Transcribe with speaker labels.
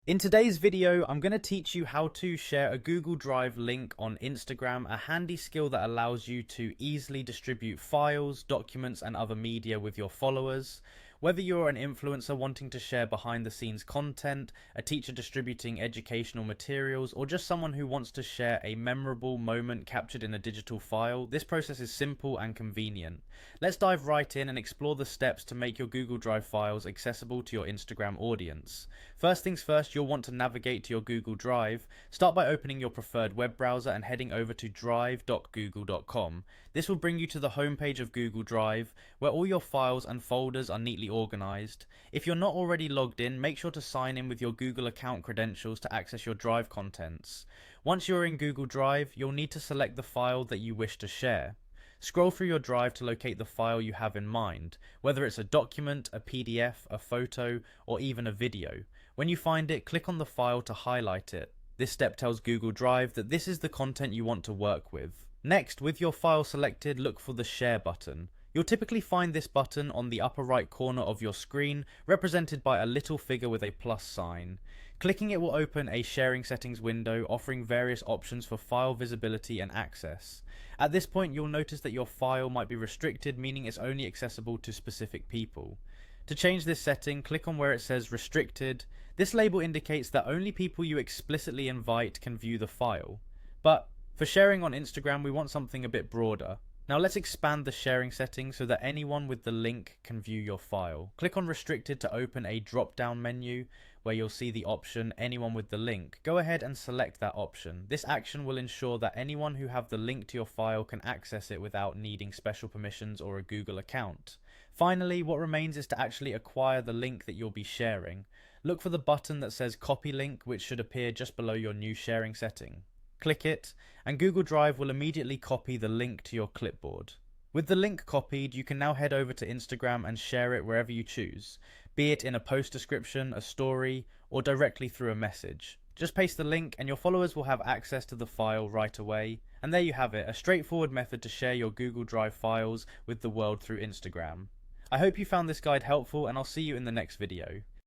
Speaker 1: In today's video, I'm going to teach you how to share a Google Drive link on Instagram, a handy skill that allows you to easily distribute files, documents, and other media with your followers. Whether you're an influencer wanting to share behind the scenes content, a teacher distributing educational materials, or just someone who wants to share a memorable moment captured in a digital file, this process is simple and convenient. Let's dive right in and explore the steps to make your Google Drive files accessible to your Instagram audience. First things first, you'll want to navigate to your Google Drive. Start by opening your preferred web browser and heading over to drive.google.com. This will bring you to the homepage of Google Drive, where all your files and folders are neatly organized. If you're not already logged in, make sure to sign in with your Google account credentials to access your Drive contents. Once you're in Google Drive, you'll need to select the file that you wish to share. Scroll through your Drive to locate the file you have in mind, whether it's a document, a PDF, a photo, or even a video. When you find it, click on the file to highlight it. This step tells Google Drive that this is the content you want to work with. Next, with your file selected, look for the Share button. You'll typically find this button on the upper right corner of your screen, represented by a little figure with a plus sign. Clicking it will open a sharing settings window offering various options for file visibility and access. At this point, you'll notice that your file might be restricted, meaning it's only accessible to specific people. To change this setting, click on where it says restricted. This label indicates that only people you explicitly invite can view the file. But for sharing on Instagram, we want something a bit broader. Now let's expand the sharing settings so that anyone with the link can view your file. Click on restricted to open a drop-down menu where you'll see the option anyone with the link. Go ahead and select that option. This action will ensure that anyone who have the link to your file can access it without needing special permissions or a Google account. Finally, what remains is to actually acquire the link that you'll be sharing. Look for the button that says copy link, which should appear just below your new sharing setting. Click it, and Google Drive will immediately copy the link to your clipboard. With the link copied, you can now head over to Instagram and share it wherever you choose, be it in a post description, a story, or directly through a message. Just paste the link and your followers will have access to the file right away. And there you have it, a straightforward method to share your Google Drive files with the world through Instagram. I hope you found this guide helpful, and I'll see you in the next video.